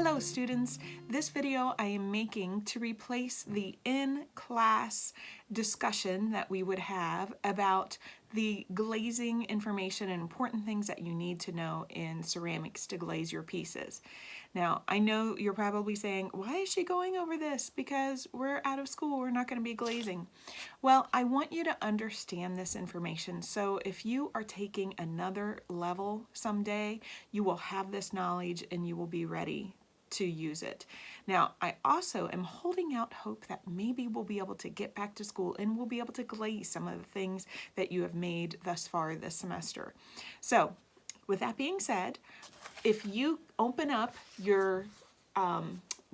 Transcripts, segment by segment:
Hello students, this video I am making to replace the in-class discussion that we would have about the glazing information and important things that you need to know in ceramics to glaze your pieces. Now, I know you're probably saying, why is she going over this? Because we're out of school, we're not going to be glazing. Well, I want you to understand this information, so if you are taking another level someday, you will have this knowledge and you will be ready to use it. Now, I also am holding out hope that maybe we'll be able to get back to school and we'll be able to glaze some of the things that you have made thus far this semester. So, with that being said, if you open up your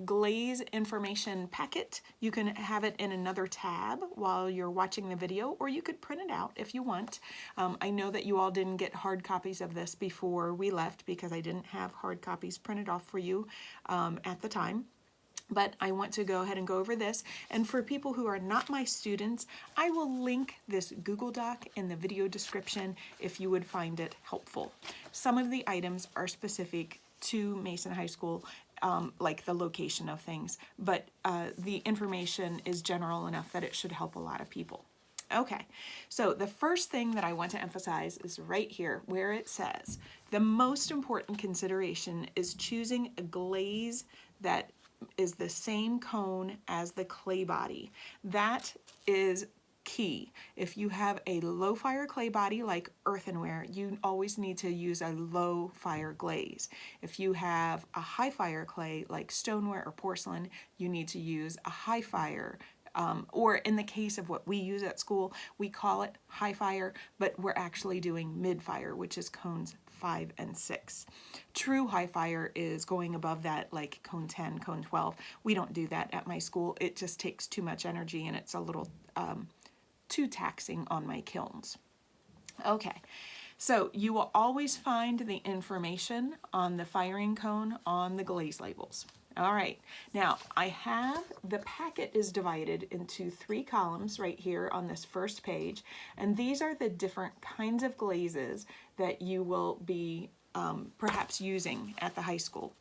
glaze information packet, you can have it in another tab while you're watching the video, or you could print it out if you want. I know that you all didn't get hard copies of this before we left because I didn't have hard copies printed off for you at the time. But I want to go ahead and go over this. And for people who are not my students, I will link this Google Doc in the video description if you would find it helpful. Some of the items are specific to Mason High School, like the location of things, but the information is general enough that it should help a lot of people. Okay, so the first thing that I want to emphasize is right here where it says the most important consideration is choosing a glaze that is the same cone as the clay body. That is key. If you have a low fire clay body like earthenware, you always need to use a low fire glaze. If you have a high fire clay like stoneware or porcelain, you need to use a high fire, or in the case of what we use at school, we call it high fire, but we're actually doing mid fire, which is cones 5 and 6. True high fire is going above that, like cone 10, cone 12. We don't do that at my school. It just takes too much energy and it's a little too taxing on my kilns. Okay, so you will always find the information on the firing cone on the glaze labels. All right, now I have the packet is divided into 3 columns right here on this first page, and these are the different kinds of glazes that you will be perhaps using at the high school.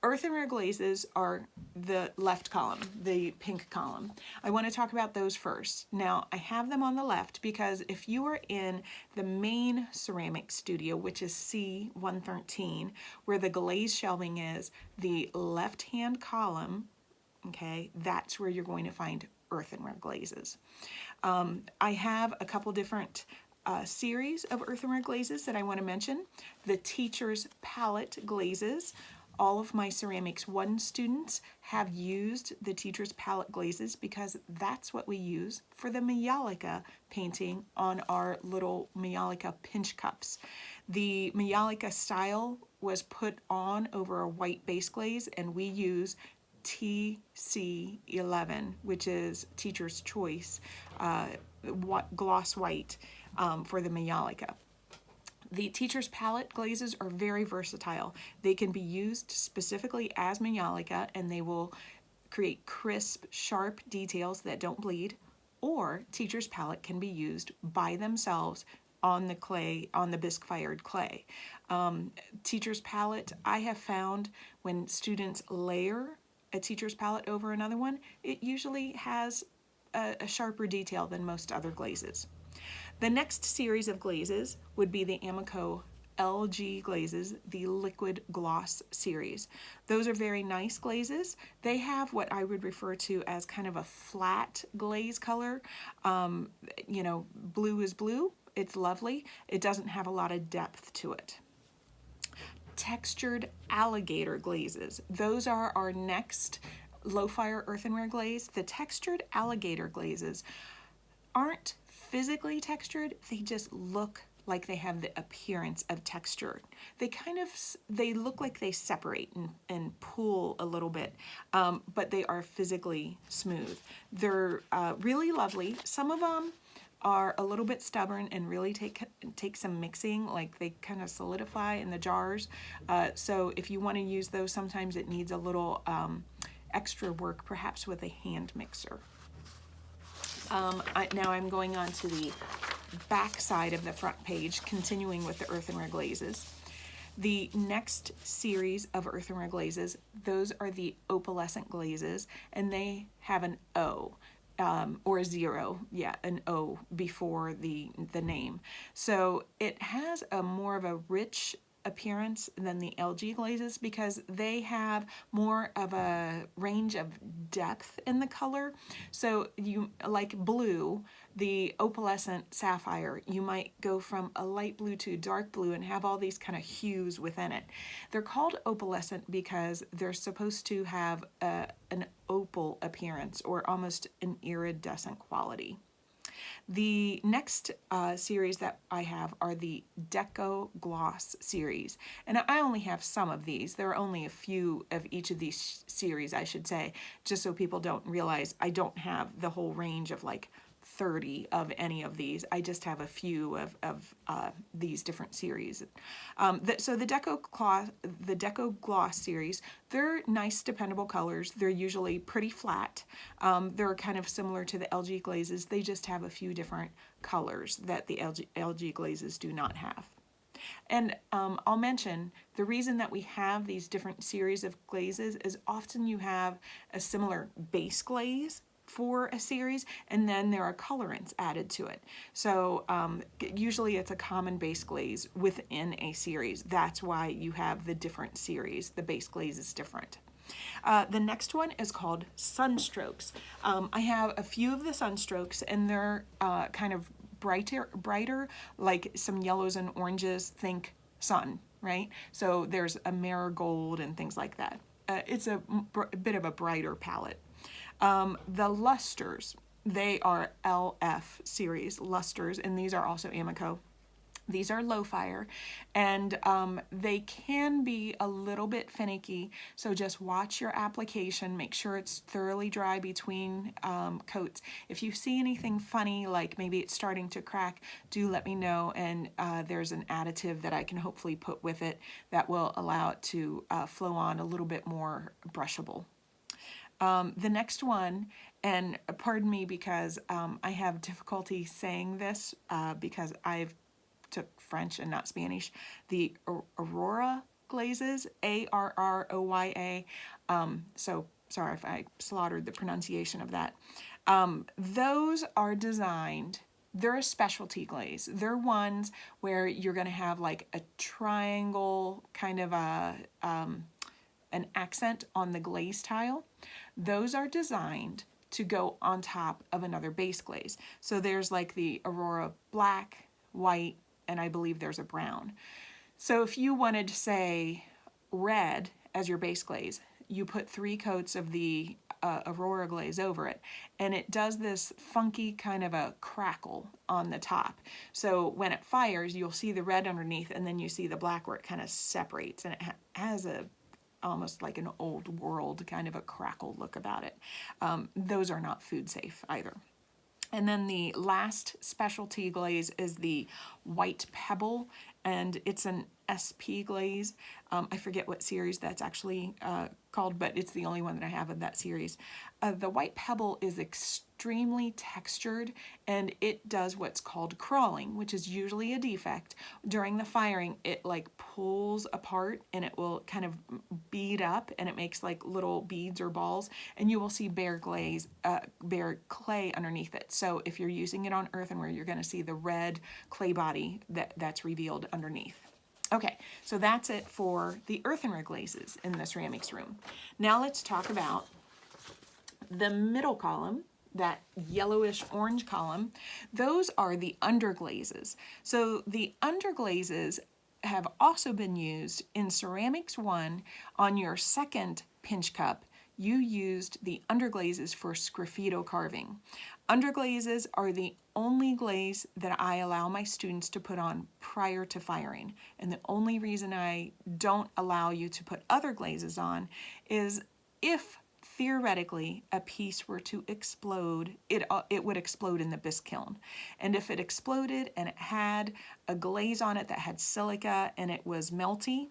Earthenware glazes are the left column, the pink column. I want to talk about those first. Now, I have them on the left because if you are in the main ceramic studio, which is C113, where the glaze shelving is, the left-hand column, okay, that's where you're going to find earthenware glazes. I have a couple different series of earthenware glazes that I want to mention. The Teacher's Palette glazes. All of my Ceramics 1 students have used the Teacher's Palette glazes because that's what we use for the Majolica painting on our little Majolica pinch cups. The Majolica style was put on over a white base glaze, and we use TC11, which is Teacher's Choice gloss white for the Majolica. The Teacher's Palette glazes are very versatile. They can be used specifically as Majolica, and they will create crisp, sharp details that don't bleed, or Teacher's Palette can be used by themselves on the clay, on the bisque-fired clay. Teacher's Palette, I have found when students layer a Teacher's Palette over another one, it usually has a sharper detail than most other glazes. The next series of glazes would be the Amico LG glazes, the liquid gloss series. Those are very nice glazes. They have what I would refer to as kind of a flat glaze color. You know, blue is blue. It's lovely. It doesn't have a lot of depth to it. Textured alligator glazes. Those are our next low fire earthenware glaze. The textured alligator glazes aren't physically textured, they just look like they have the appearance of texture. They look like they separate and pull a little bit, but they are physically smooth. They're really lovely. Some of them are a little bit stubborn and really take some mixing, like they kind of solidify in the jars. So if you want to use those, sometimes it needs a little extra work, perhaps with a hand mixer. Now I'm going on to the back side of the front page, continuing with the earthenware glazes. The next series of earthenware glazes, those are the opalescent glazes, and they have an O. Or a zero, yeah, an O before the name. So it has a more of a rich appearance than the LG glazes because they have more of a range of depth in the color. So you, like blue, the opalescent sapphire, you might go from a light blue to dark blue and have all these kind of hues within it. They're called opalescent because they're supposed to have an opal appearance or almost an iridescent quality. The next series that I have are the Deco Gloss series. And I only have some of these. There are only a few of each of these series, I should say, just so people don't realize I don't have the whole range of like 30 of any of these. I just have a few of these different series. So the Deco Gloss series, they're nice, dependable colors. They're usually pretty flat. They're kind of similar to the LG glazes. They just have a few different colors that the LG glazes do not have. And I'll mention the reason that we have these different series of glazes is often you have a similar base glaze for a series, and then there are colorants added to it. So usually it's a common base glaze within a series. That's why you have the different series. The base glaze is different. The next one is called Sunstrokes. I have a few of the Sunstrokes, and they're kind of brighter, like some yellows and oranges. Think sun, right? So there's a marigold and things like that. It's a bit of a brighter palette. The Lusters, they are LF series Lusters, and these are also Amico. These are low fire, and they can be a little bit finicky, so just watch your application. Make sure it's thoroughly dry between coats. If you see anything funny, like maybe it's starting to crack, do let me know, and there's an additive that I can hopefully put with it that will allow it to flow on a little bit more brushable. The next one, and pardon me because I have difficulty saying this because I've took French and not Spanish, the Aurora glazes, Arroya. So sorry if I slaughtered the pronunciation of that. Those are designed, they're a specialty glaze. They're ones where you're going to have like a triangle kind of an accent on the glaze tile. Those are designed to go on top of another base glaze. So there's like the Aurora black, white, and I believe there's a brown. So if you wanted to say red as your base glaze, you put 3 coats of the Aurora glaze over it, and it does this funky kind of a crackle on the top. So when it fires, you'll see the red underneath, and then you see the black where it kind of separates, and it has a almost like an old world kind of a crackle look about it. Those are not food safe either. And then the last specialty glaze is the White Pebble, and it's an SP glaze. I forget what series that's actually called, but it's the only one that I have of that series. The White Pebble is extremely textured, and it does what's called crawling, which is usually a defect. During the firing, it like pulls apart, and it will kind of bead up, and it makes like little beads or balls, and you will see bare clay underneath it. So if you're using it on earthenware, you're going to see the red clay body that's revealed underneath. Okay, so that's it for the earthenware glazes in the ceramics room. Now let's talk about the middle column, that yellowish orange column. Those are the underglazes. So the underglazes have also been used in Ceramics 1 on your second pinch cup. You used the underglazes for sgraffito carving. Underglazes are the only glaze that I allow my students to put on prior to firing. And the only reason I don't allow you to put other glazes on is if theoretically a piece were to explode, it would explode in the bisque kiln. And if it exploded and it had a glaze on it that had silica and it was melty,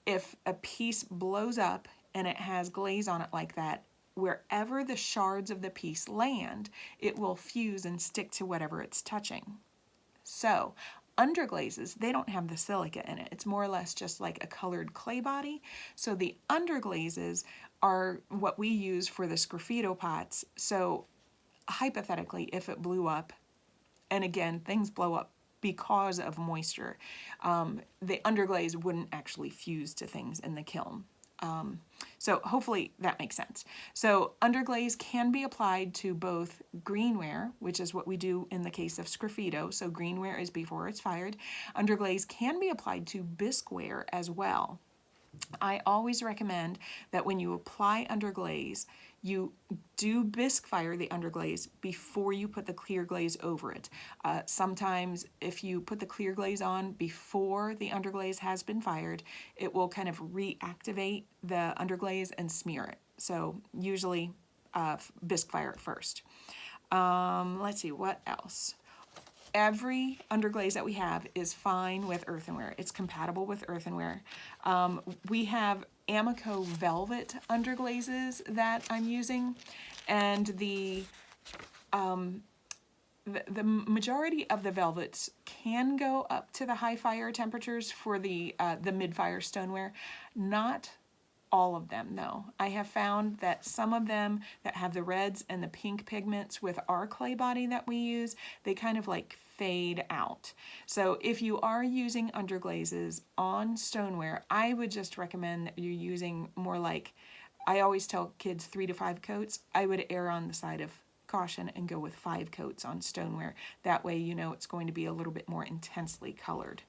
if a piece blows up and it has glaze on it like that, wherever the shards of the piece land, it will fuse and stick to whatever it's touching. So Underglazes, they don't have the silica in it. It's more or less just like a colored clay body. So the underglazes are what we use for the sgraffito pots. So hypothetically, if it blew up, and again, things blow up because of moisture, the underglaze wouldn't actually fuse to things in the kiln. So hopefully that makes sense. So underglaze can be applied to both greenware, which is what we do in the case of sgraffito. So greenware is before it's fired. Underglaze can be applied to bisqueware as well. I always recommend that when you apply underglaze, you do bisque fire the underglaze before you put the clear glaze over it. Sometimes if you put the clear glaze on before the underglaze has been fired, it will kind of reactivate the underglaze and smear it. So usually bisque fire it first. Let's see, what else? Every underglaze that we have is fine with earthenware. It's compatible with earthenware. We have Amico velvet underglazes that I'm using, and the majority of the velvets can go up to the high fire temperatures for the mid-fire stoneware. Not all of them, though. I have found that some of them that have the reds and the pink pigments with our clay body that we use, they kind of like fade out. So if you are using underglazes on stoneware, I would just recommend that you're using more like, I always tell kids 3 to 5 coats. I would err on the side of caution and go with 5 coats on stoneware. That way you know it's going to be a little bit more intensely colored.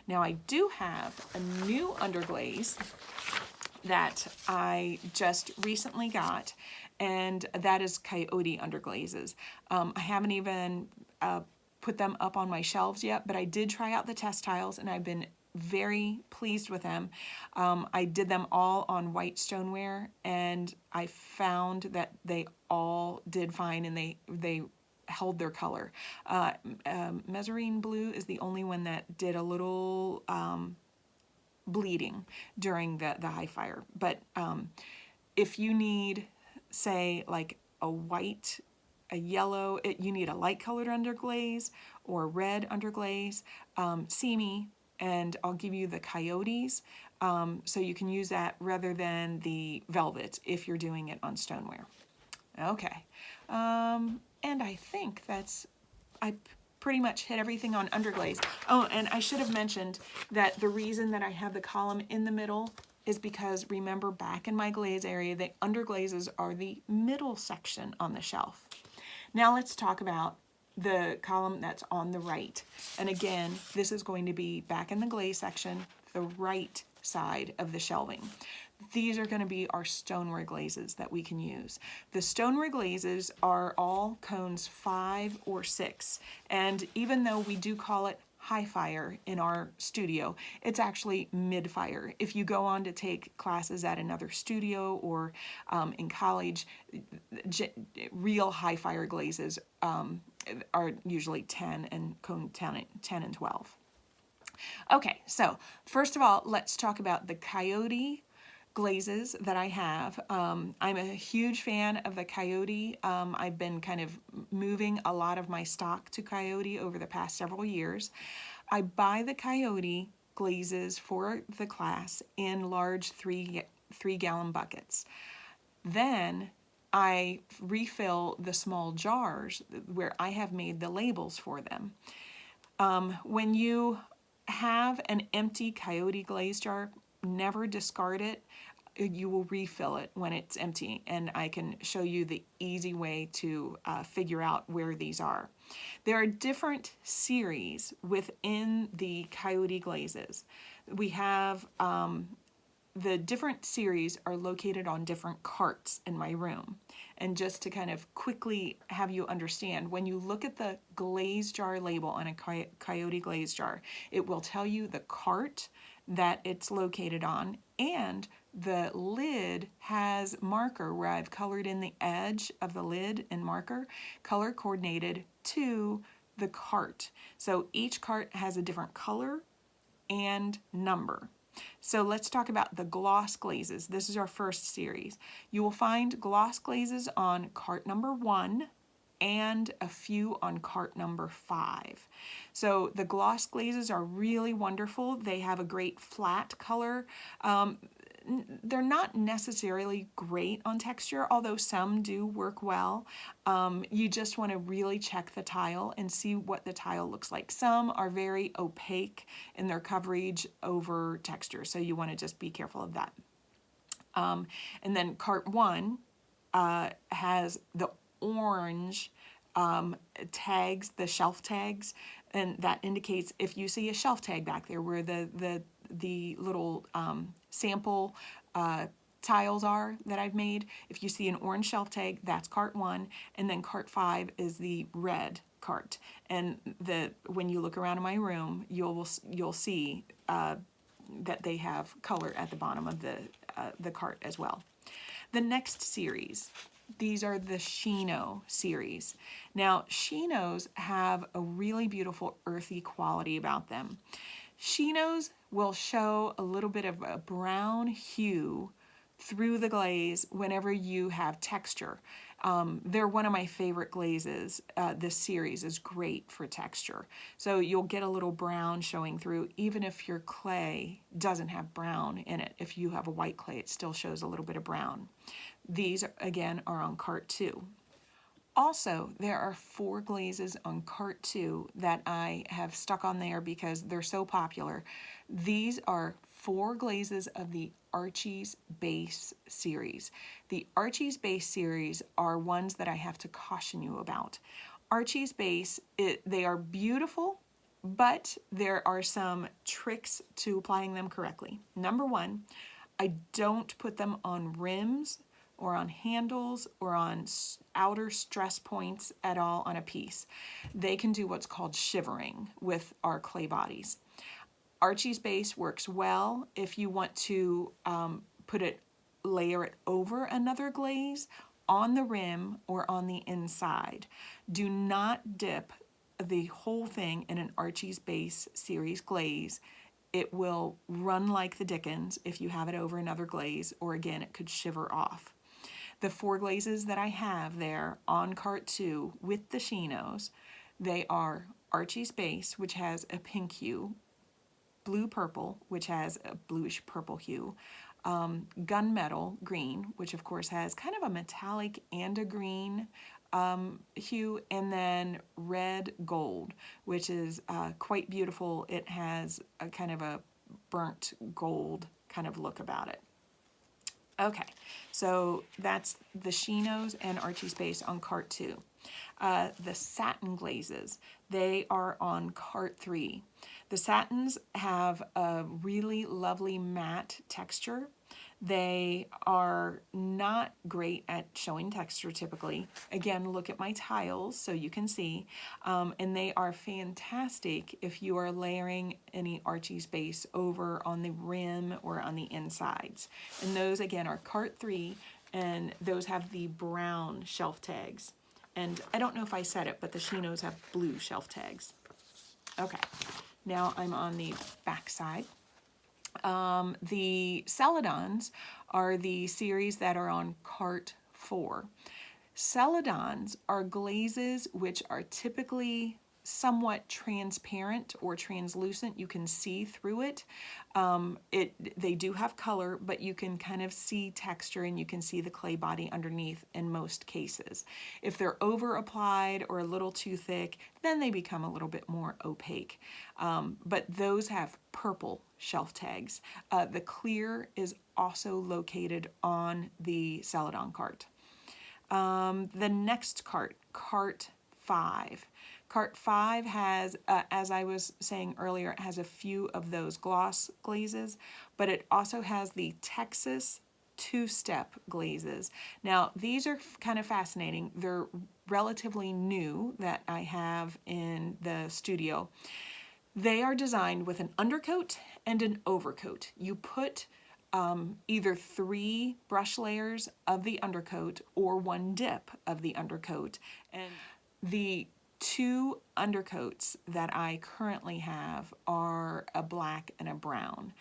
Now I do have a new underglaze that I just recently got, and that is Coyote underglazes. I haven't even put them up on my shelves yet, but I did try out the test tiles and I've been very pleased with them. I did them all on white stoneware and I found that they all did fine and they held their color. Mesarine blue is the only one that did a little bleeding during the high fire. But if you need, say, like a white, a yellow, you need a light colored underglaze or red underglaze, see me and I'll give you the Coyotes, so you can use that rather than the velvet if you're doing it on stoneware. Okay, and I think I pretty much hit everything on underglaze. Oh, and I should have mentioned that the reason that I have the column in the middle is because, remember, back in my glaze area, the underglazes are the middle section on the shelf. Now let's talk about the column that's on the right. And again, this is going to be back in the glaze section, the right side of the shelving. These are going to be our stoneware glazes that we can use. The stoneware glazes are all cones 5 or 6, and even though we do call it high fire in our studio, it's actually mid fire. If you go on to take classes at another studio or in college, real high fire glazes are usually 10 and cone 10 and 12. Okay, so first of all, let's talk about the Coyote glazes that I have. I'm a huge fan of the Coyote. I've been kind of moving a lot of my stock to Coyote over the past several years. I buy the Coyote glazes for the class in large 3-gallon buckets. Then I refill the small jars where I have made the labels for them. When you have an empty Coyote glaze jar, never discard it. You will refill it when it's empty, and I can show you the easy way to figure out where these are. There are different series within the Coyote glazes. We have the different series are located on different carts in my room. And just to kind of quickly have you understand, when you look at the glaze jar label on a Coyote glaze jar, it will tell you the cart that it's located on, and the lid has marker where I've colored in the edge of the lid in marker, color coordinated to the cart. So each cart has a different color and number. So let's talk about the gloss glazes. This is our first series. You will find gloss glazes on cart number 1, and a few on cart number 5. So the gloss glazes are really wonderful. They have a great flat color. They're not necessarily great on texture, although some do work well. You just want to really check the tile and see what the tile looks like. Some are very opaque in their coverage over texture, so you want to just be careful of that. And then cart 1 has the orange tags, the shelf tags, and that indicates if you see a shelf tag back there where the little sample tiles are that I've made. If you see an orange shelf tag, that's cart 1, and then cart 5 is the red cart. And when you look around in my room, you'll see that they have color at the bottom of the cart as well. The next series, these are the Shino series. Now, Shinos have a really beautiful earthy quality about them. Shinos will show a little bit of a brown hue through the glaze whenever you have texture. They're one of my favorite glazes. This series is great for texture. So you'll get a little brown showing through even if your clay doesn't have brown in it. If you have a white clay, it still shows a little bit of brown. These, again, are on cart 2. Also, there are 4 glazes on cart 2 that I have stuck on there because they're so popular. These are 4 glazes of the Archie's Base series. The Archie's Base series are ones that I have to caution you about. Archie's Base, they are beautiful, but there are some tricks to applying them correctly. Number 1, I don't put them on rims or on handles or on outer stress points at all on a piece. They can do what's called shivering with our clay bodies. Archie's Base works well if you want to layer it over another glaze on the rim or on the inside. Do not dip the whole thing in an Archie's Base series glaze. It will run like the dickens if you have it over another glaze, or again, it could shiver off. The 4 glazes that I have there on cart 2 with the Shinos, they are Archie's Base, which has a pink hue, Blue Purple, which has a bluish purple hue, Gunmetal Green, which of course has kind of a metallic and a green hue, and then Red Gold, which is quite beautiful. It has a kind of a burnt gold kind of look about it. Okay, so that's the Shinos and Archie's Base on cart 2. The satin glazes, they are on cart 3. The satins have a really lovely matte texture. They are not great at showing texture typically. Again, look at my tiles so you can see. And they are fantastic if you are layering any Archie's Base over on the rim or on the insides. And those, again, are cart 3, and those have the brown shelf tags. And I don't know if I said it, but the Shinos have blue shelf tags. Okay, now I'm on the back side. The Celadons are the series that are on cart 4. Celadons are glazes which are typically somewhat transparent or translucent. You can see through it. They do have color, but you can kind of see texture and you can see the clay body underneath in most cases. If they're over applied or a little too thick, then they become a little bit more opaque. But those have purple shelf tags. The clear is also located on the Celadon cart. The next cart, cart 5. Cart 5 has, as I was saying earlier, it has a few of those gloss glazes, but it also has the Texas 2-step glazes. Now, these are kind of fascinating. They're relatively new that I have in the studio. They are designed with an undercoat and an overcoat. You put either 3 brush layers of the undercoat or 1 dip of the undercoat. And the 2 undercoats that I currently have are a black and a brown.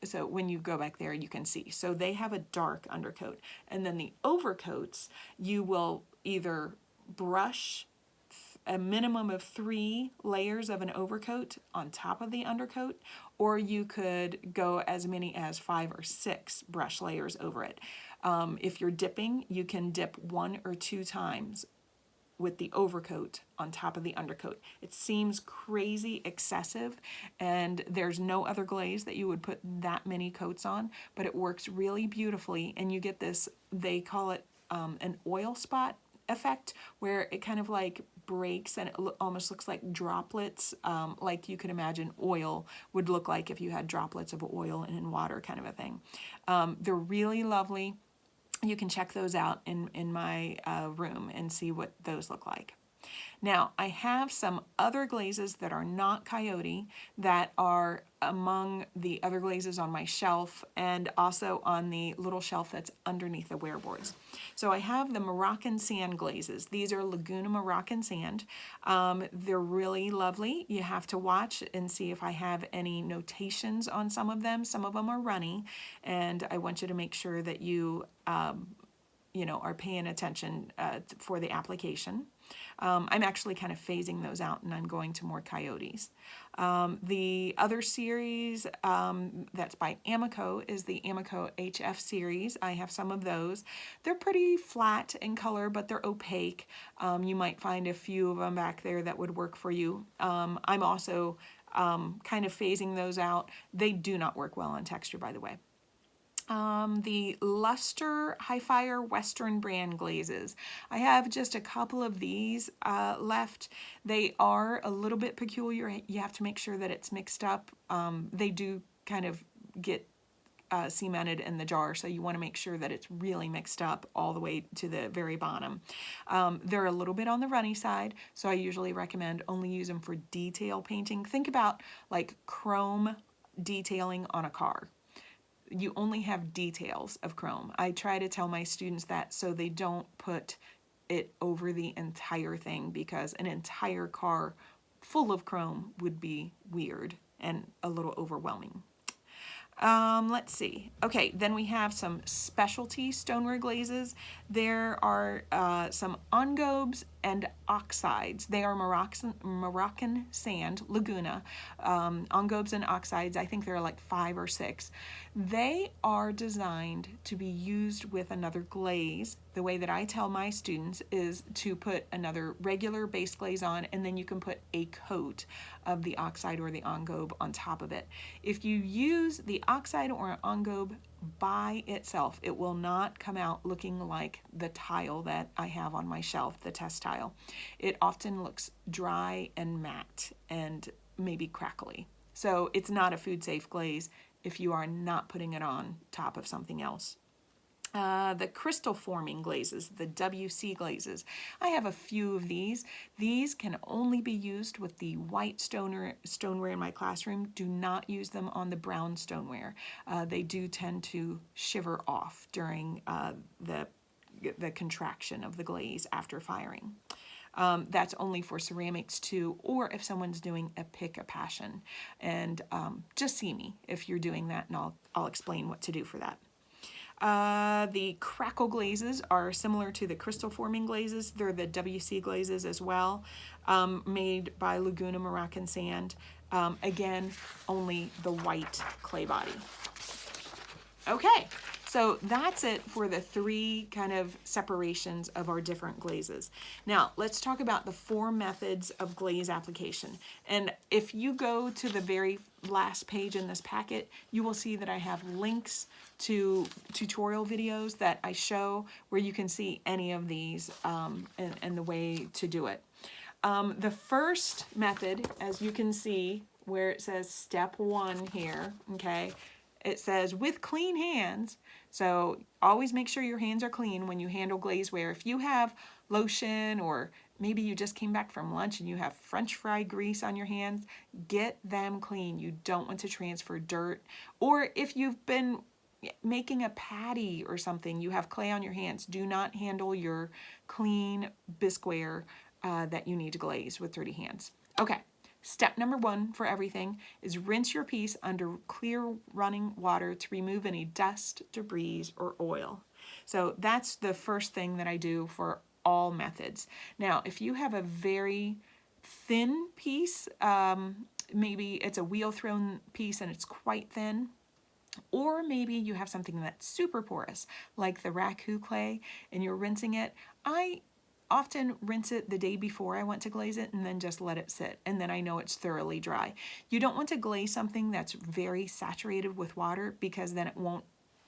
So when you go back there, you can see. So they have a dark undercoat. And then the overcoats, you will either brush a minimum of 3 layers of an overcoat on top of the undercoat, or you could go as many as 5 or 6 brush layers over it. If you're dipping, you can dip 1 or 2 times with the overcoat on top of the undercoat. It seems crazy excessive, and there's no other glaze that you would put that many coats on, but it works really beautifully, and you get this, they call it an oil spot effect, where it kind of like breaks and it almost looks like droplets, like you could imagine oil would look like if you had droplets of oil in water, kind of a thing. They're really lovely. You can check those out in my room and see what those look like. Now, I have some other glazes that are not Coyote that are among the other glazes on my shelf, and also on the little shelf that's underneath the wearboards. So I have the Moroccan sand glazes. These are Laguna Moroccan sand. They're really lovely. You have to watch and see if I have any notations on some of them. Some of them are runny, and I want you to make sure that you are paying attention for the application. I'm actually kind of phasing those out, and I'm going to more Coyotes. The other series that's by Amico is the Amico HF series. I have some of those. They're pretty flat in color, but they're opaque. You might find a few of them back there that would work for you. I'm also kind of phasing those out. They do not work well on texture, by the way. The Luster Hi-Fire Western brand glazes. I have just a couple of these left. They are a little bit peculiar. You have to make sure that it's mixed up. They do kind of get cemented in the jar, so you want to make sure that it's really mixed up all the way to the very bottom. They're a little bit on the runny side, so I usually recommend only use them for detail painting. Think about like chrome detailing on a car. You only have details of chrome. I try to tell my students that so they don't put it over the entire thing, because an entire car full of chrome would be weird and a little overwhelming. Let's see. Okay, then we have some specialty stoneware glazes. There are some engobes and oxides. They are Moroccan sand, Laguna. Engobes and oxides, I think there are like 5 or 6. They are designed to be used with another glaze. The way that I tell my students is to put another regular base glaze on, and then you can put a coat of the oxide or the engobe on top of it. If you use the oxide or engobe by itself, it will not come out looking like the tile that I have on my shelf, the test tile. It often looks dry and matte and maybe crackly. So it's not a food safe glaze if you are not putting it on top of something else. The crystal forming glazes, the WC glazes. I have a few of these. These can only be used with the white stoneware in my classroom. Do not use them on the brown stoneware. They do tend to shiver off during the contraction of the glaze after firing. That's only for ceramics too, or if someone's doing a pick a passion. And just see me if you're doing that, and I'll explain what to do for that. The crackle glazes are similar to the crystal forming glazes. They're the WC glazes as well, made by Laguna Moroccan sand. Again, only the white clay body. Okay, so that's it for the 3 kind of separations of our different glazes. Now, let's talk about the 4 methods of glaze application. And if you go to the very last page in this packet, you will see that I have links to tutorial videos that I show where you can see any of these and the way to do it. The first method, as you can see where it says step 1 here, okay, it says with clean hands. So always make sure your hands are clean when you handle glazeware. If you have lotion, or maybe you just came back from lunch and you have French fry grease on your hands, get them clean. You don't want to transfer dirt. Or if you've been making a patty or something, you have clay on your hands, do not handle your clean bisqueware that you need to glaze with dirty hands. Okay. Step number 1 for everything is rinse your piece under clear running water to remove any dust, debris, or oil. So that's the first thing that I do for all methods. Now, if you have a very thin piece, maybe it's a wheel thrown piece and it's quite thin, or maybe you have something that's super porous, like the raku clay, and you're rinsing it. I often rinse it the day before I want to glaze it and then just let it sit, and then I know it's thoroughly dry. You don't want to glaze something that's very saturated with water, because then it won't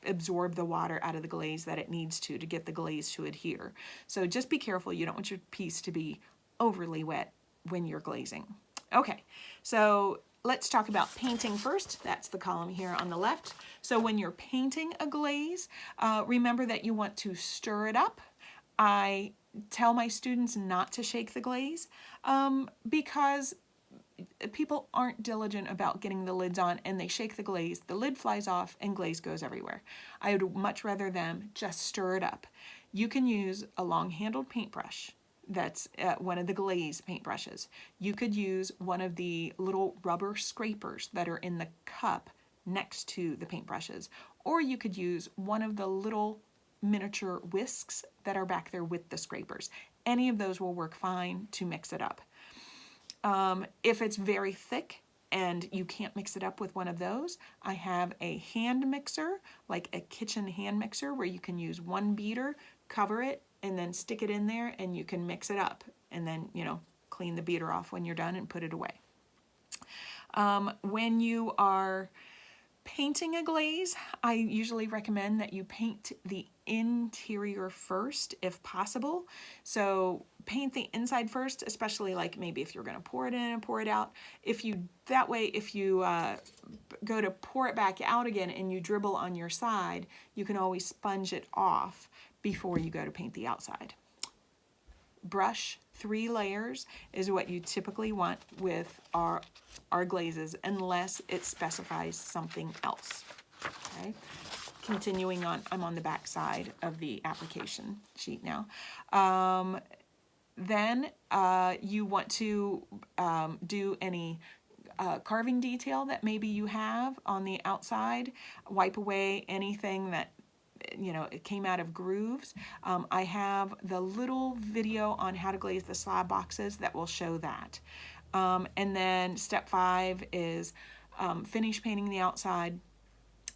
absorb the water out of the glaze that it needs to get the glaze to adhere. So just be careful. You don't want your piece to be overly wet when you're glazing. Okay, so let's talk about painting first. That's the column here on the left. So when you're painting a glaze, remember that you want to stir it up. I tell my students not to shake the glaze because people aren't diligent about getting the lids on, and they shake the glaze, the lid flies off, and glaze goes everywhere. I would much rather them just stir it up. You can use a long-handled paintbrush. That's one of the Glaze paintbrushes. You could use one of the little rubber scrapers that are in the cup next to the paintbrushes, or you could use one of the little miniature whisks that are back there with the scrapers. Any of those will work fine to mix it up. If it's very thick and you can't mix it up with one of those, I have a hand mixer, like a kitchen hand mixer, where you can use one beater, cover it, and then stick it in there, and you can mix it up, and then, you know, clean the beater off when you're done and put it away. When you are painting a glaze, I usually recommend that you paint the interior first if possible. So paint the inside first, especially like maybe if you're going to pour it in and pour it out. If you go to pour it back out again and you dribble on your side, you can always sponge it off before you go to paint the outside. Brush 3 layers is what you typically want with our glazes, unless it specifies something else. Okay, continuing on, I'm on the back side of the application sheet now. Then you want to do any carving detail that maybe you have on the outside. Wipe away anything that, you know, it came out of grooves. I have the little video on how to glaze the slab boxes that will show that. And then step 5 is finish painting the outside,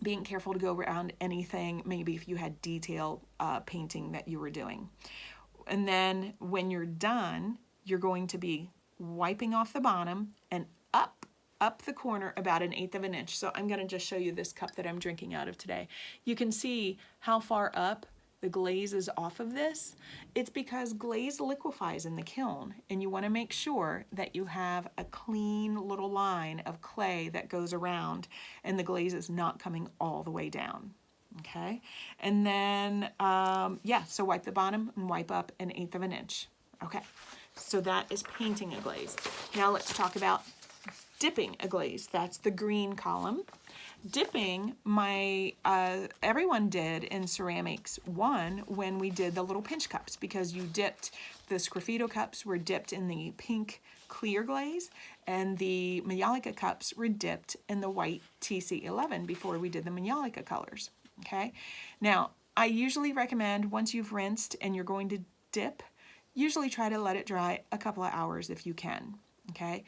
being careful to go around anything, maybe if you had detail painting that you were doing. And then when you're done, you're going to be wiping off the bottom and up the corner about 1/8 of an inch. So I'm going to just show you this cup that I'm drinking out of today. You can see how far up the glaze is off of this. It's because glaze liquefies in the kiln, and you want to make sure that you have a clean little line of clay that goes around and the glaze is not coming all the way down. Okay, and then so wipe the bottom and wipe up 1/8 of an inch. Okay, so that is painting a glaze. Now let's talk about dipping a glaze. That's the green column. Dipping, everyone did in ceramics 1 when we did the little pinch cups, because you dipped, the Sgraffito cups were dipped in the pink clear glaze, and the Majolica cups were dipped in the white TC11 before we did the Majolica colors. Okay, now I usually recommend, once you've rinsed and you're going to dip, usually try to let it dry a couple of hours if you can. Okay,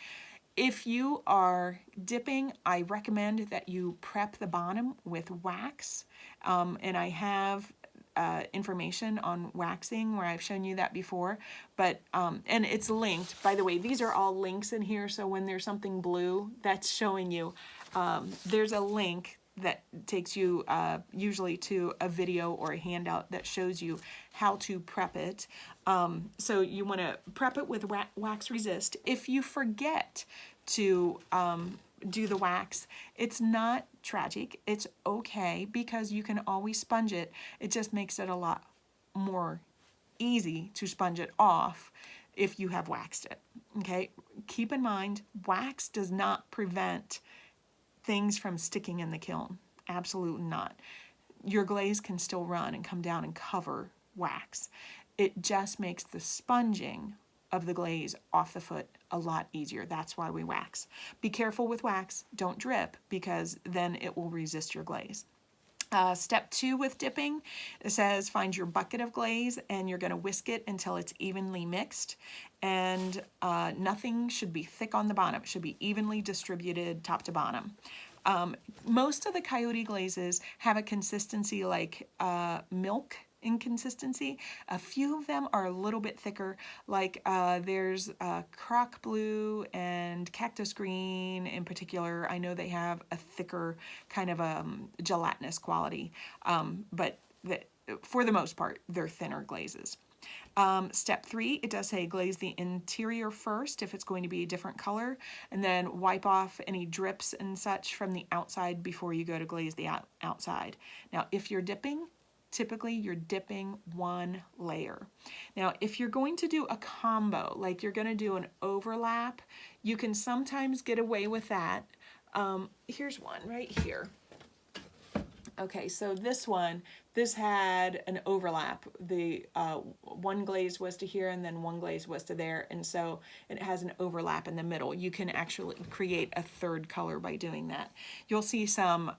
if you are dipping, I recommend that you prep the bottom with wax, and I have information on waxing where I've shown you that before, but and it's linked. By the way, these are all links in here, so when there's something blue, that's showing you there's a link that takes you usually to a video or a handout that shows you how to prep it. So you want to prep it with wax resist. If you forget to do the wax, it's not tragic. It's okay, because you can always sponge it. It just makes it a lot more easy to sponge it off if you have waxed it. Okay, keep in mind, wax does not prevent things from sticking in the kiln. Absolutely not. Your glaze can still run and come down and cover wax. It just makes the sponging of the glaze off the foot a lot easier. That's why we wax. Be careful with wax. Don't drip, because then it will resist your glaze. Step 2 with dipping, it says find your bucket of glaze and you're going to whisk it until it's evenly mixed, and nothing should be thick on the bottom. It should be evenly distributed top to bottom. Most of the Coyote glazes have a consistency like milk in consistency. A few of them are a little bit thicker, like there's croc blue and cactus green in particular. I know they have a thicker kind of gelatinous quality, but for the most part, they're thinner glazes. Step 3, it does say glaze the interior first if it's going to be a different color, and then wipe off any drips and such from the outside before you go to glaze the outside. Now, if you're dipping, typically you're dipping one layer. Now, if you're going to do a combo, like you're going to do an overlap, you can sometimes get away with that. Here's one right here. Okay, so this had an overlap. The one glaze was to here and then one glaze was to there, and so it has an overlap in the middle. You can actually create a third color by doing that. You'll see some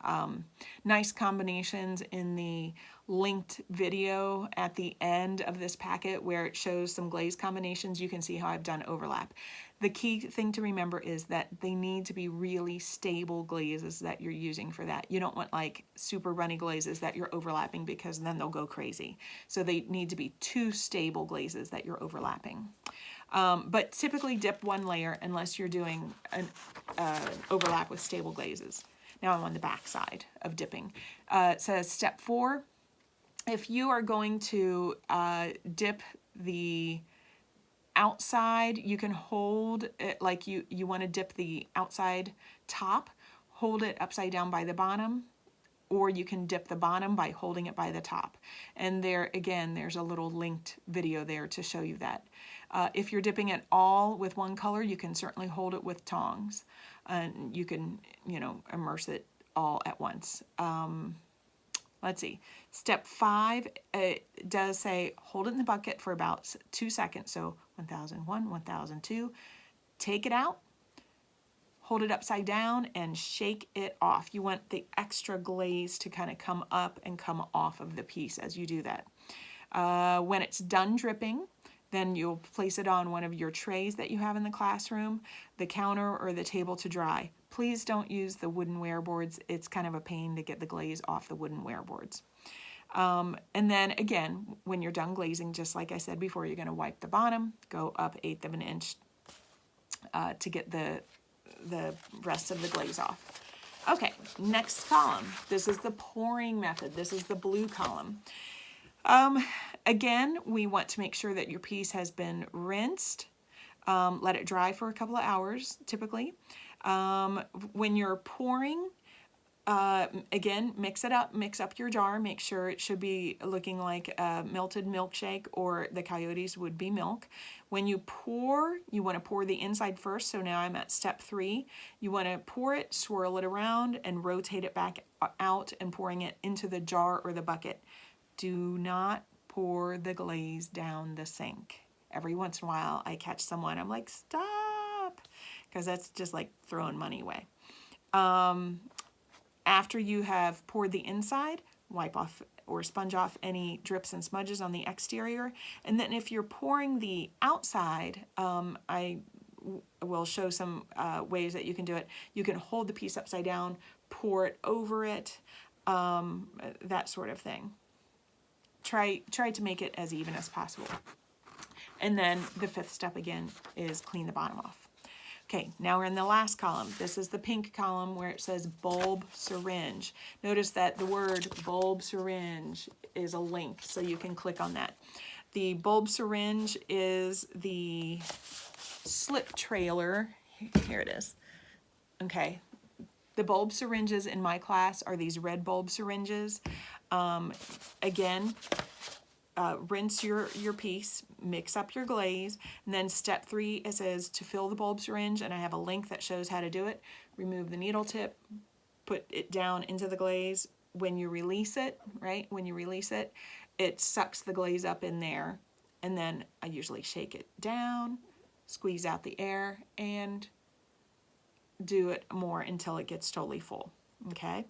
nice combinations in the linked video at the end of this packet where it shows some glaze combinations. You can see how I've done overlap. The key thing to remember is that they need to be really stable glazes that you're using for that. You don't want like super runny glazes that you're overlapping, because then they'll go crazy. So they need to be two stable glazes that you're overlapping. But typically dip one layer unless you're doing an overlap with stable glazes. Now I'm on the back side of dipping. It says step 4, if you are going to dip the outside, you can hold it like you want to dip the outside top, hold it upside down by the bottom, or you can dip the bottom by holding it by the top. And there again, there's a little linked video there to show you that. If you're dipping it all with one color, you can certainly hold it with tongs, and you can, immerse it all at once. Let's see, step 5, it does say hold it in the bucket for about 2 seconds. So 1001, 1002, take it out, hold it upside down and shake it off. You want the extra glaze to kind of come up and come off of the piece as you do that. When it's done dripping, then you'll place it on one of your trays that you have in the classroom, the counter, or the table to dry. Please don't use the wooden wear boards. It's kind of a pain to get the glaze off the wooden wear boards. And then again, when you're done glazing, just like I said before, you're going to wipe the bottom, go up 1/8 of an inch to get the rest of the glaze off. Okay, next column. This is the pouring method. This is the blue column. Again, we want to make sure that your piece has been rinsed. Let it dry for a couple of hours, typically. When you're pouring, again, mix up your jar. Make sure it should be looking like a melted milkshake, or the Coyotes would be milk. When you pour, you want to pour the inside first. So now I'm at step 3. You want to pour it, swirl it around, and rotate it back out and pouring it into the jar or the bucket. Do not pour the glaze down the sink. Every once in a while, I catch someone, I'm like, stop, because that's just like throwing money away. After you have poured the inside, wipe off or sponge off any drips and smudges on the exterior. And then if you're pouring the outside, I will show some ways that you can do it. You can hold the piece upside down, pour it over it, that sort of thing. Try to make it as even as possible. And then the 5th step again is clean the bottom off. Okay, now we're in the last column. This is the pink column where it says bulb syringe. Notice that the word bulb syringe is a link, so you can click on that. The bulb syringe is the slip trailer. Here it is. Okay, the bulb syringes in my class are these red bulb syringes. Again, rinse your piece, mix up your glaze, and then step 3, it says to fill the bulb syringe, and I have a link that shows how to do it. Remove the needle tip, put it down into the glaze. When you release it, it sucks the glaze up in there, and then I usually shake it down, squeeze out the air, and do it more until it gets totally full. Okay.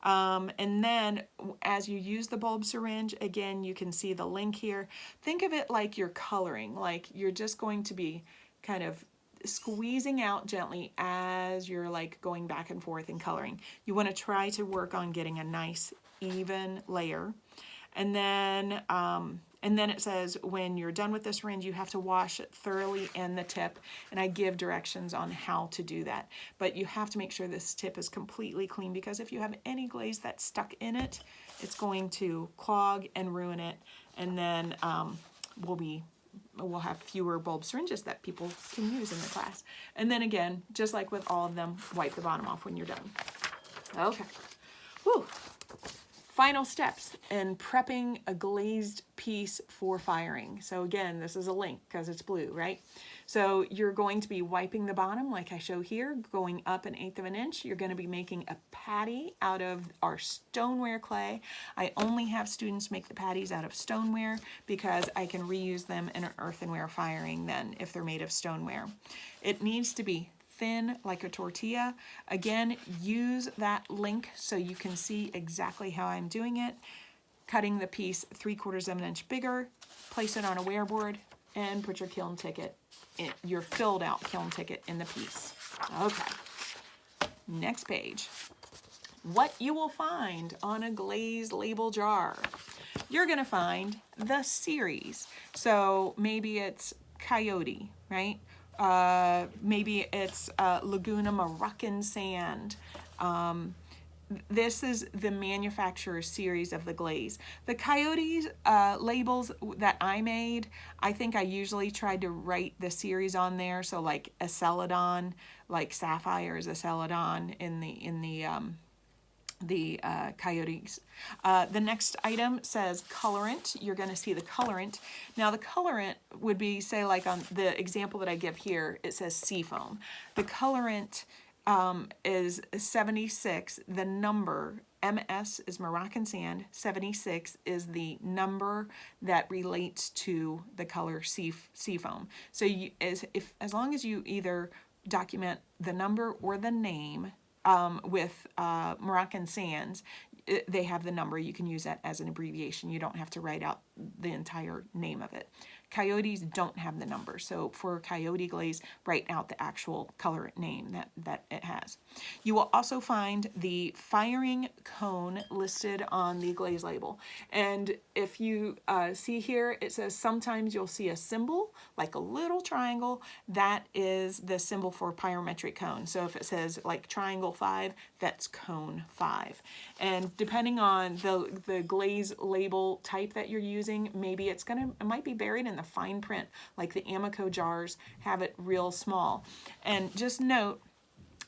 And then as you use the bulb syringe, again, you can see the link here. Think of it like you're coloring, like you're just going to be kind of squeezing out gently as you're like going back and forth and coloring. You want to try to work on getting a nice even layer. And then it says when you're done with the syringe, you have to wash it thoroughly and the tip. And I give directions on how to do that. But you have to make sure this tip is completely clean, because if you have any glaze that's stuck in it, it's going to clog and ruin it. And then we'll have fewer bulb syringes that people can use in the class. And then again, just like with all of them, wipe the bottom off when you're done. Okay. Whew. Final steps in prepping a glazed piece for firing. So again, this is a link because it's blue, right? So you're going to be wiping the bottom like I show here, going up 1/8 of an inch. You're going to be making a patty out of our Stoneware clay. I only have students make the patties out of Stoneware because I can reuse them in an earthenware firing then if they're made of Stoneware. It needs to be thin like a tortilla. Again, use that link so you can see exactly how I'm doing it. Cutting the piece 3/4 of an inch bigger, place it on a wear board, and put your kiln ticket, your filled out kiln ticket in the piece. Okay, next page. What you will find on a glaze label jar. You're gonna find the series. So maybe it's Coyote, right? Maybe it's Laguna Moroccan Sand. This is the manufacturer's series of the glaze. The Coyote labels that I made, I think I usually tried to write the series on there. So like a Celadon, like Sapphire is a Celadon in the Coyotes. The next item says colorant. You're going to see the colorant. Now the colorant would be, say like on the example that I give here, it says seafoam. The colorant is 76. The number MS is Moroccan sand. 76 is the number that relates to the color seafoam. So as long as you either document the number or the name with Moroccan sands, they have the number. You can use that as an abbreviation. You don't have to write out the entire name of it. Coyotes don't have the number, so for Coyote glaze, write out the actual color name that it has. You will also find the firing cone listed on the glaze label. And if you see here, it says sometimes you'll see a symbol, like a little triangle. That is the symbol for pyrometric cone. So if it says like triangle 5, that's cone 5. And depending on the glaze label type that you're using, maybe it might be buried in the fine print, like the Amico jars have it real small. And just note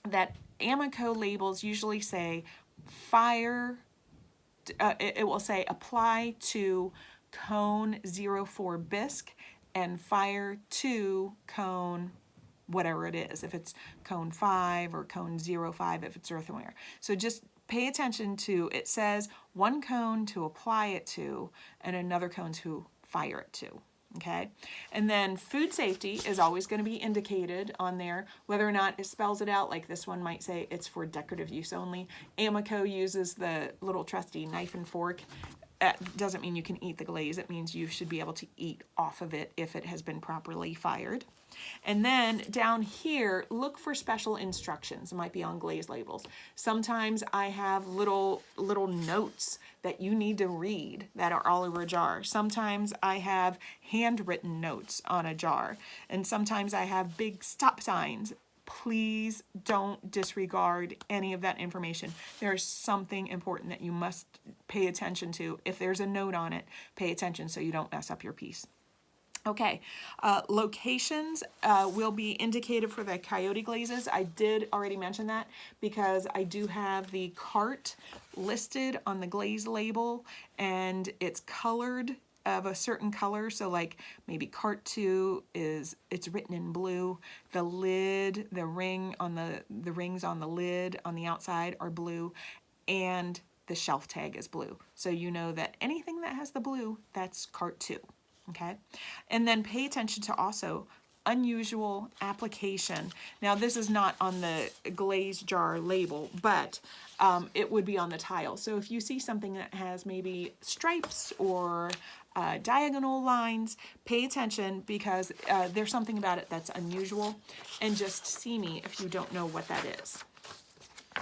that Amico labels usually say fire, it will say apply to cone 04 bisque and fire to cone whatever it is, if it's cone 5 or cone 05 if it's earthenware. So just pay attention to, it says one cone to apply it to and another cone to fire it to. Okay, and then food safety is always going to be indicated on there, whether or not it spells it out. Like this one might say it's for decorative use only. Amico uses the little trusty knife and fork. That doesn't mean you can eat the glaze. It means you should be able to eat off of it if it has been properly fired. And then down here, look for special instructions. It might be on glaze labels. Sometimes I have little notes that you need to read that are all over a jar. Sometimes I have handwritten notes on a jar. And sometimes I have big stop signs. Please don't disregard any of that information. There's something important that you must pay attention to. If there's a note on it, pay attention so you don't mess up your piece. Okay, locations will be indicated for the Coyote glazes. I did already mention that because I do have the cart listed on the glaze label, and it's colored of a certain color. So like maybe cart 2 it's written in blue. The lid, the rings on the lid on the outside are blue, and the shelf tag is blue. So you know that anything that has the blue, that's cart 2. Okay, and then pay attention to also unusual application. Now this is not on the glaze jar label, but it would be on the tile. So if you see something that has maybe stripes or diagonal lines, pay attention, because there's something about it that's unusual, and just see me if you don't know what that is.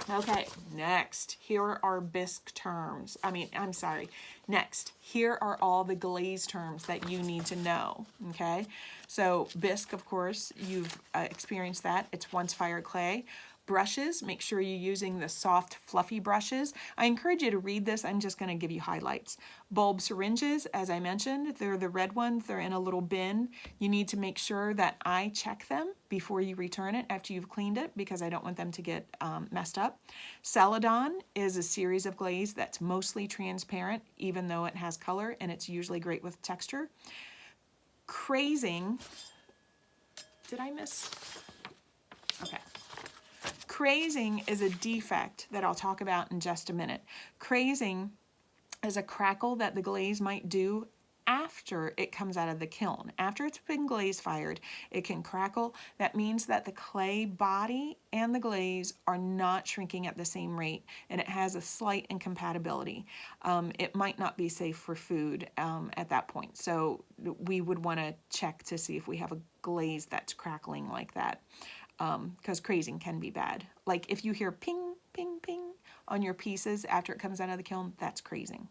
Okay, next, here are bisque terms. Next, here are all the glaze terms that you need to know, okay? So bisque, of course, you've experienced that. It's once fired clay. Brushes, make sure you're using the soft, fluffy brushes. I encourage you to read this. I'm just going to give you highlights. Bulb syringes, as I mentioned, they're the red ones. They're in a little bin. You need to make sure that I check them before you return it after you've cleaned it, because I don't want them to get messed up. Celadon is a series of glaze that's mostly transparent, even though it has color, and it's usually great with texture. Crazing, did I miss? Okay. Crazing is a defect that I'll talk about in just a minute. Crazing is a crackle that the glaze might do after it comes out of the kiln. After it's been glaze fired, it can crackle. That means that the clay body and the glaze are not shrinking at the same rate, and it has a slight incompatibility. It might not be safe for food at that point. So we would want to check to see if we have a glaze that's crackling like that. Because crazing can be bad. Like if you hear ping, ping, ping on your pieces after it comes out of the kiln, that's crazing.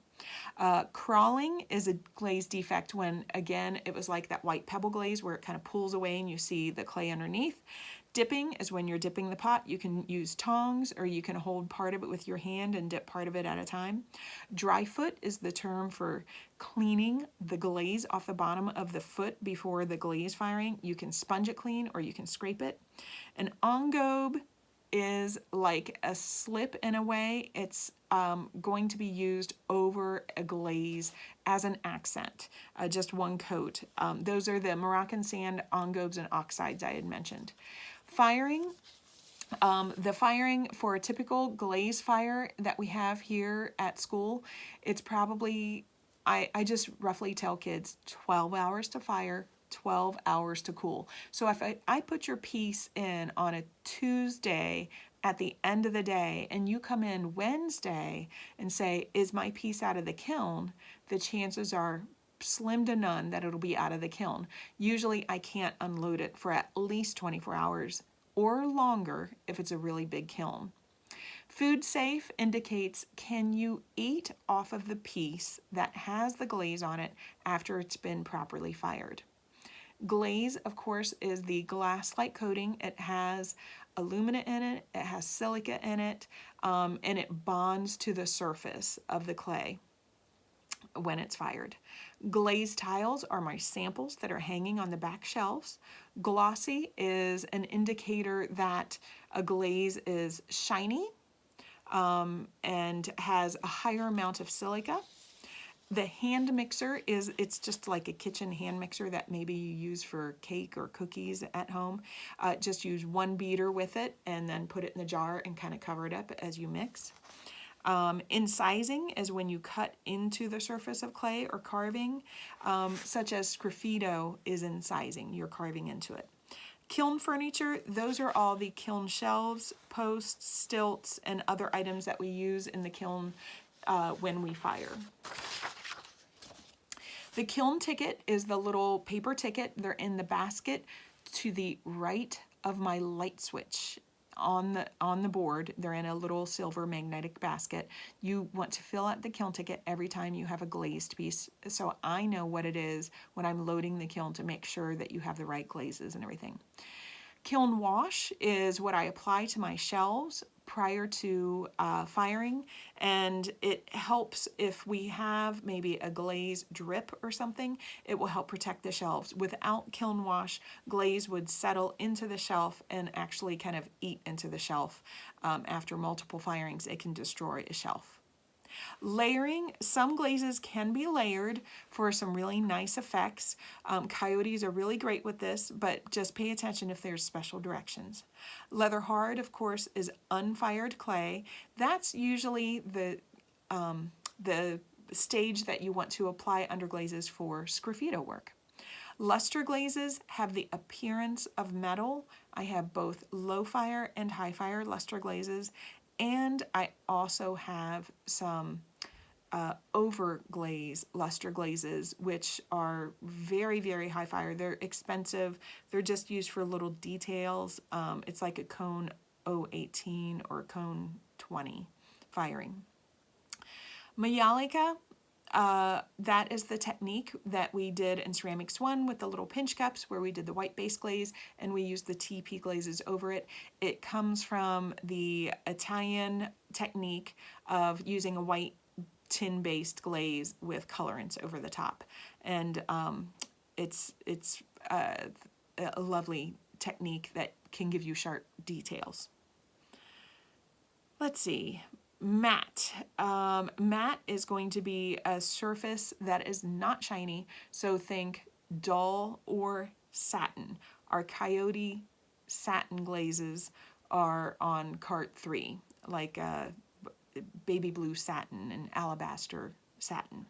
Crawling is a glaze defect when, again, it was like that white pebble glaze where it kind of pulls away and you see the clay underneath. Dipping is when you're dipping the pot. You can use tongs, or you can hold part of it with your hand and dip part of it at a time. Dry foot is the term for cleaning the glaze off the bottom of the foot before the glaze firing. You can sponge it clean or you can scrape it. An engobe is like a slip in a way. It's going to be used over a glaze as an accent, just one coat. Those are the Moroccan sand, engobes, and oxides I had mentioned. Firing. The firing for a typical glaze fire that we have here at school, it's probably, I just roughly tell kids 12 hours to fire, 12 hours to cool. So if I put your piece in on a Tuesday at the end of the day, and you come in Wednesday and say, is my piece out of the kiln? The chances are slim to none that it'll be out of the kiln. Usually I can't unload it for at least 24 hours or longer if it's a really big kiln. Food safe indicates, can you eat off of the piece that has the glaze on it after it's been properly fired? Glaze, of course, is the glass-like coating. It has alumina in it, it has silica in it, and it bonds to the surface of the clay when it's fired. Glazed tiles are my samples that are hanging on the back shelves. Glossy is an indicator that a glaze is shiny and has a higher amount of silica. The hand mixer it's just like a kitchen hand mixer that maybe you use for cake or cookies at home. Just use one beater with it and then put it in the jar and kind of cover it up as you mix. Incising is when you cut into the surface of clay or carving, such as sgraffito is incising, you're carving into it. Kiln furniture, those are all the kiln shelves, posts, stilts, and other items that we use in the kiln when we fire. The kiln ticket is the little paper ticket. They're in the basket to the right of my light switch on the board. They're in a little silver magnetic basket. You want to fill out the kiln ticket every time you have a glazed piece, so I know what it is when I'm loading the kiln to make sure that you have the right glazes and everything. Kiln wash is what I apply to my shelves prior to firing, and it helps if we have maybe a glaze drip or something. It will help protect the shelves. Without kiln wash, glaze would settle into the shelf and actually kind of eat into the shelf. After multiple firings, it can destroy a shelf. Layering, some glazes can be layered for some really nice effects. Coyotes are really great with this, but just pay attention if there's special directions. Leather hard, of course, is unfired clay. That's usually the stage that you want to apply underglazes for sgraffito work. Luster glazes have the appearance of metal. I have both low fire and high fire luster glazes, and I also have some overglaze luster glazes, which are very, very high fire. They're expensive. They're just used for little details. It's like a cone 018 or cone 20 firing. Mayalika, that is the technique that we did in Ceramics 1 with the little pinch cups where we did the white base glaze and we used the TP glazes over it. It comes from the Italian technique of using a white tin-based glaze with colorants over the top, and it's a lovely technique that can give you sharp details. Let's see, matte. Matte is going to be a surface that is not shiny, so think dull or satin. Our Coyote satin glazes are on cart 3, like baby blue satin and alabaster satin.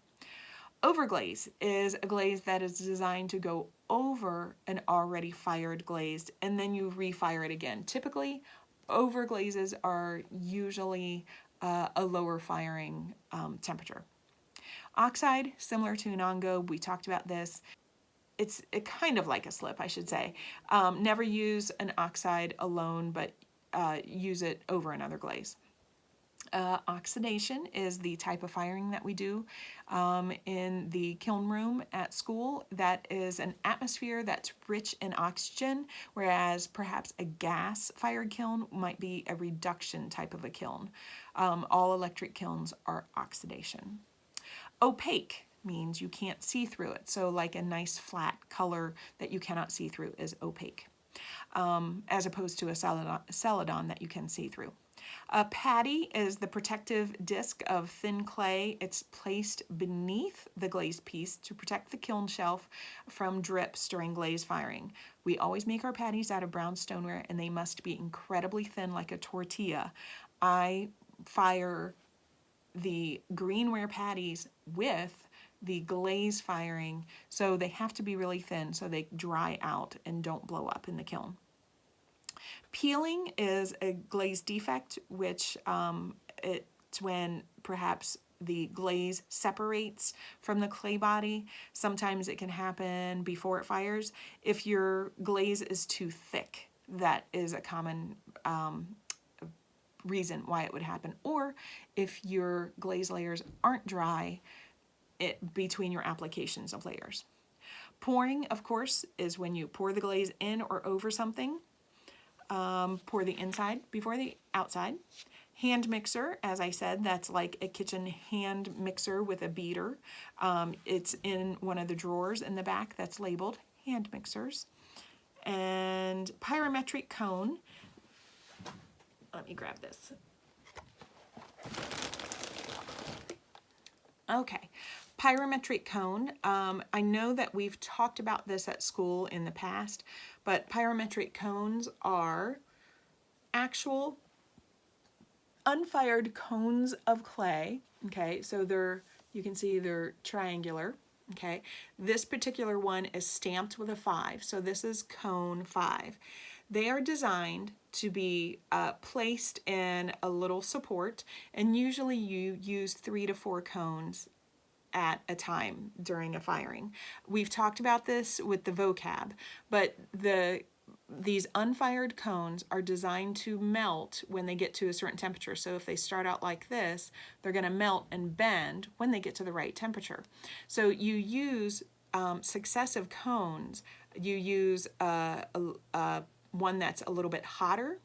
Overglaze is a glaze that is designed to go over an already fired glaze and then you refire it again. Typically, overglazes are usually a lower firing temperature. Oxide, similar to an ongo, we talked about this. It's kind of like a slip, I should say. Never use an oxide alone, but use it over another glaze. Oxidation is the type of firing that we do in the kiln room at school. That is an atmosphere that's rich in oxygen, whereas perhaps a gas-fired kiln might be a reduction type of a kiln. All electric kilns are oxidation. Opaque means you can't see through it, so like a nice flat color that you cannot see through is opaque, as opposed to a celadon that you can see through. A patty is the protective disc of thin clay. It's placed beneath the glazed piece to protect the kiln shelf from drips during glaze firing. We always make our patties out of brown stoneware and they must be incredibly thin like a tortilla. I fire the greenware patties with the glaze firing, so they have to be really thin so they dry out and don't blow up in the kiln. Peeling is a glaze defect, which it's when perhaps the glaze separates from the clay body. Sometimes it can happen before it fires. If your glaze is too thick, that is a common reason why it would happen. Or if your glaze layers aren't dry between your applications of layers. Pouring, of course, is when you pour the glaze in or over something. Pour the inside before the outside. Hand mixer, as I said, that's like a kitchen hand mixer with a beater. It's in one of the drawers in the back that's labeled hand mixers. And pyrometric cone. Let me grab this. Okay. Pyrometric cone, I know that we've talked about this at school in the past, but pyrometric cones are actual unfired cones of clay, okay, so you can see they're triangular, okay. This particular one is stamped with a 5, so this is cone 5. They are designed to be placed in a little support, and usually you use 3 to 4 cones at a time during a firing. We've talked about this with the vocab, but these unfired cones are designed to melt when they get to a certain temperature. So if they start out like this, they're going to melt and bend when they get to the right temperature. So you use successive cones. You use one that's a little bit hotter,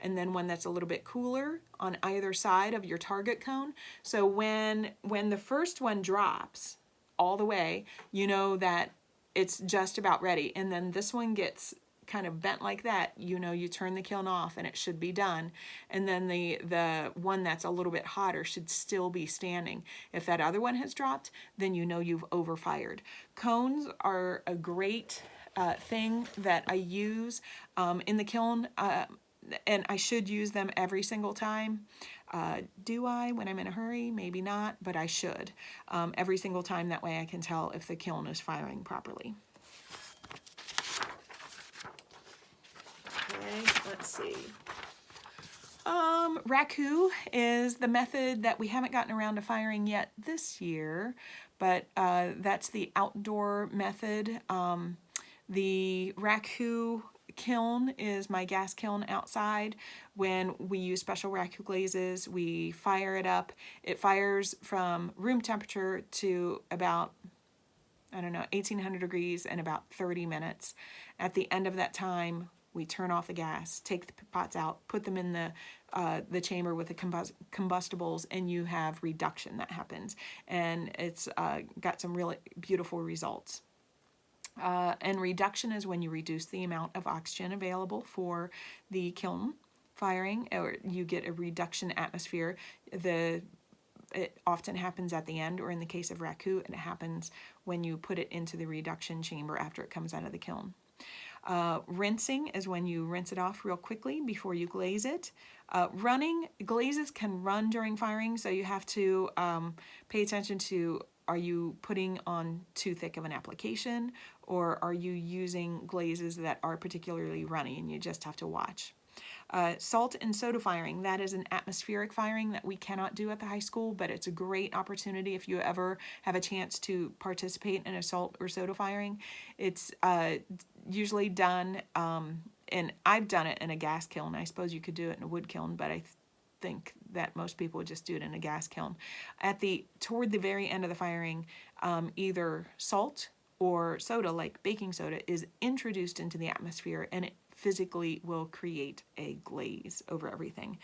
and then one that's a little bit cooler on either side of your target cone. So when the first one drops all the way, you know that it's just about ready. And then this one gets kind of bent like that, you know you turn the kiln off and it should be done. And then the one that's a little bit hotter should still be standing. If that other one has dropped, then you know you've overfired. Cones are a great thing that I use in the kiln, and I should use them every single time. Do I when I'm in a hurry? Maybe not, but I should every single time. That way I can tell if the kiln is firing properly. let's see. Raku is the method that we haven't gotten around to firing yet this year, but that's the outdoor method. The Raku kiln is my gas kiln outside. When we use special Raku glazes, we fire it up. It fires from room temperature to about, I don't know, 1800 degrees in about 30 minutes. At the end of that time, we turn off the gas, take the pots out, put them in the chamber with the combustibles, and you have reduction that happens. And it's got some really beautiful results. And reduction is when you reduce the amount of oxygen available for the kiln firing, or you get a reduction atmosphere. It often happens at the end, or in the case of Raku, it happens when you put it into the reduction chamber after it comes out of the kiln. Rinsing is when you rinse it off real quickly before you glaze it. Running, glazes can run during firing, so you have to pay attention to, are you putting on too thick of an application, or are you using glazes that are particularly runny, and you just have to watch. Salt and soda firing, that is an atmospheric firing that we cannot do at the high school, but it's a great opportunity if you ever have a chance to participate in a salt or soda firing. It's usually done, and I've done it in a gas kiln. I suppose you could do it in a wood kiln, but I think that most people would just do it in a gas kiln. Toward the very end of the firing, either salt or soda, like baking soda, is introduced into the atmosphere, and it physically will create a glaze over everything.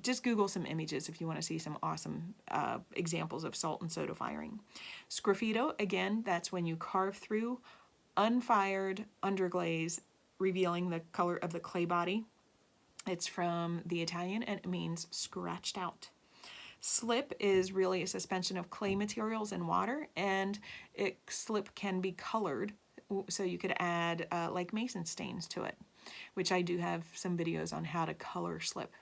Just Google some images if you want to see some awesome examples of salt and soda firing. Sgraffito, again, that's when you carve through unfired underglaze, revealing the color of the clay body. It's from the Italian, and it means scratched out. Slip is really a suspension of clay materials in water, and slip can be colored, so you could add like mason stains to it, which I do have some videos on how to color slip.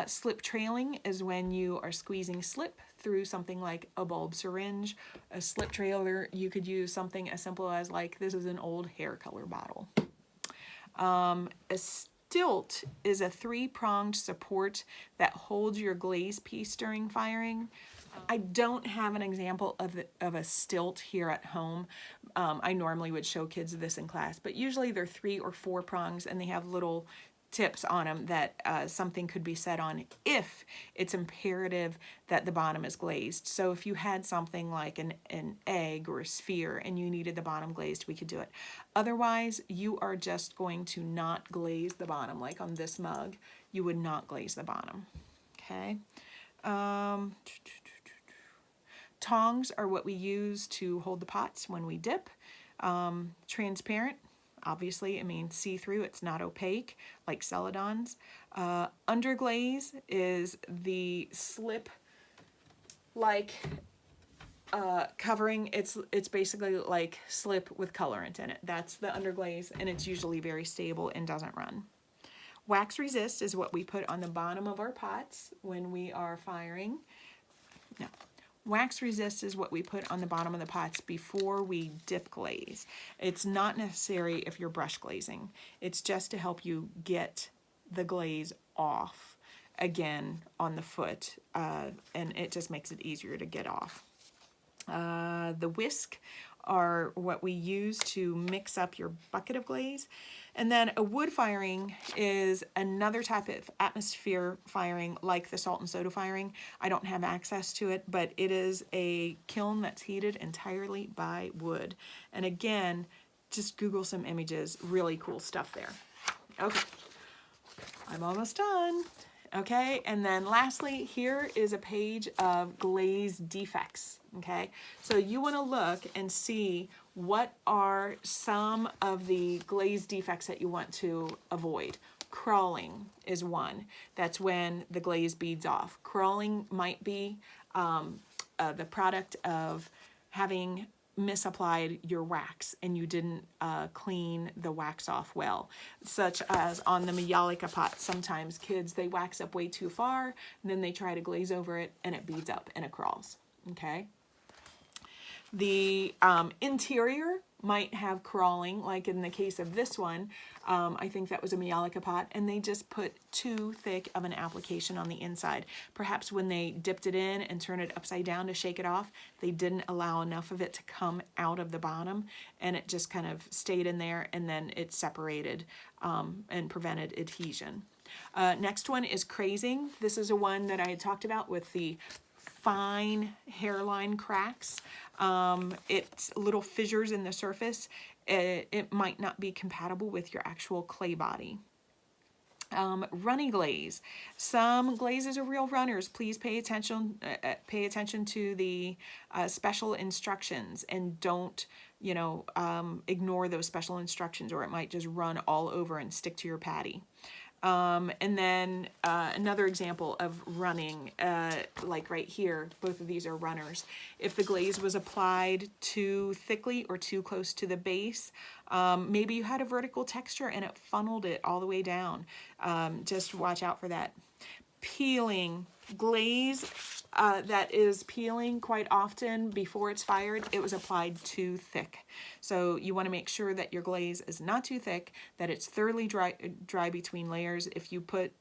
Slip trailing is when you are squeezing slip through something like a bulb syringe. A slip trailer, you could use something as simple as, like, this is an old hair color bottle. A stilt is a three-pronged support that holds your glaze piece during firing. I don't have an example of a stilt here at home. I normally would show kids this in class, but usually they're 3 or 4 prongs, and they have little tips on them that something could be set on if it's imperative that the bottom is glazed. So if you had something like an egg or a sphere and you needed the bottom glazed, we could do it. Otherwise, you are just going to not glaze the bottom. Like on this mug, you would not glaze the bottom. Okay. Tongs are what we use to hold the pots when we dip. Transparent, obviously, it means see-through. It's not opaque like Celadons. Underglaze is the slip like covering. It's basically like slip with colorant in it. That's the underglaze, and it's usually very stable and doesn't run. Wax resist is what we put on the bottom of our pots when we are firing. No. Wax resist is what we put on the bottom of the pots before we dip glaze. It's not necessary if you're brush glazing. It's just to help you get the glaze off again on the foot, and it just makes it easier to get off. The whisk are what we use to mix up your bucket of glaze. And then a wood firing is another type of atmosphere firing, like the salt and soda firing. I don't have access to it, but it is a kiln that's heated entirely by wood. And again, just Google some images, really cool stuff there. Okay, I'm almost done. Okay, and then lastly, here is a page of glaze defects. Okay, so you want to look and see what are some of the glaze defects that you want to avoid. Crawling is one. That's when the glaze beads off. Crawling might be the product of having misapplied your wax and you didn't clean the wax off well, such as on the Majolica pot. Sometimes kids, they wax up way too far, and then they try to glaze over it and it beads up and it crawls. Okay. The interior might have crawling, like in the case of this one. I think that was a Mealica pot, and they just put too thick of an application on the inside. Perhaps when they dipped it in and turned it upside down to shake it off, they didn't allow enough of it to come out of the bottom, and it just kind of stayed in there, and then it separated and prevented adhesion. Next one is crazing. This is a one that I had talked about with the fine hairline cracks. It's little fissures in the surface. It might not be compatible with your actual clay body. Runny glaze. Some glazes are real runners. Please pay attention to the special instructions, and don't, ignore those special instructions, or it might just run all over and stick to your patty. And then another example of running, like right here, both of these are runners. If the glaze was applied too thickly or too close to the base, maybe you had a vertical texture and it funneled it all the way down. Just watch out for that. Peeling. Glaze that is peeling quite often before it's fired, it was applied too thick. So you want to make sure that your glaze is not too thick, that it's thoroughly dry between layers. If you put,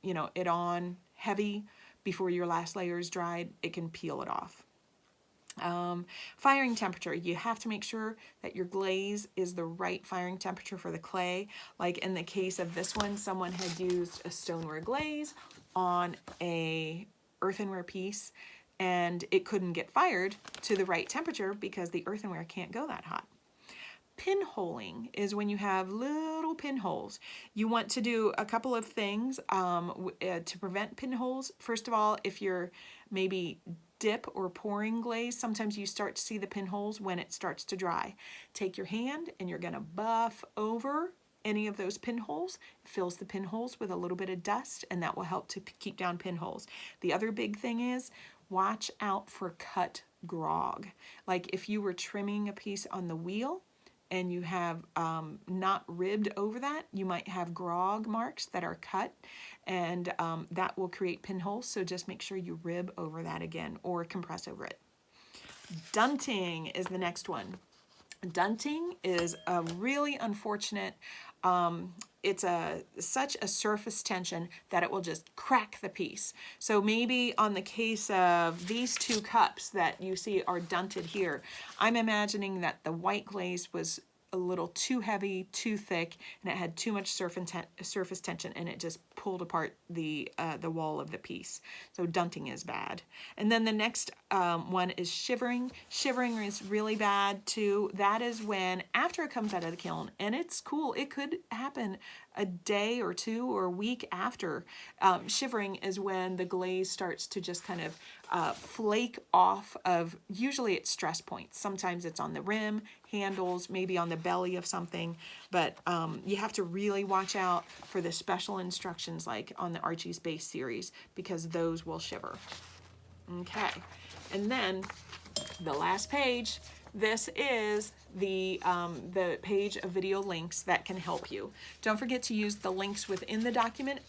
it on heavy before your last layer is dried, it can peel it off. Firing temperature. You have to make sure that your glaze is the right firing temperature for the clay. Like in the case of this one, someone had used a Stoneware glaze on a earthenware piece, and it couldn't get fired to the right temperature because the earthenware can't go that hot. Pinholing is when you have little pinholes. You want to do a couple of things to prevent pinholes. First of all, if you're maybe dip or pouring glaze, sometimes you start to see the pinholes when it starts to dry. Take your hand and you're going to buff over any of those pinholes. It fills the pinholes with a little bit of dust, and that will help to keep down pinholes. The other big thing is watch out for cut grog. Like if you were trimming a piece on the wheel and you have not ribbed over that, you might have grog marks that are cut, and that will create pinholes. So just make sure you rib over that again or compress over it. Dunting is the next one. Dunting is a really unfortunate, it's such a surface tension that it will just crack the piece. So maybe on the case of these two cups that you see are dunted here, I'm imagining that the white glaze was a little too heavy, too thick, and it had too much surface tension, and it just pulled apart the wall of the piece. So dunting is bad. And then the next one is shivering. Shivering is really bad too. That is when, after it comes out of the kiln, and it's cool, it could happen a day or two or a week after. Shivering is when the glaze starts to just kind of flake off of, usually it's stress points. Sometimes it's on the rim, handles, maybe on the belly of something, but you have to really watch out for the special instructions like on the Archie's Base series, because those will shiver. Okay, and then the last page, this is the page of video links that can help you. Don't forget to use the links within the document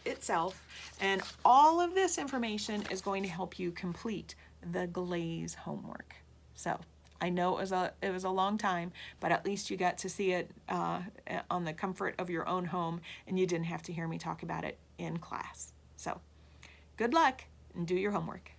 itself, and all of this information is going to help you complete the glaze homework. So I know it was a long time, but at least you got to see it on the comfort of your own home, and you didn't have to hear me talk about it in class. So good luck and do your homework.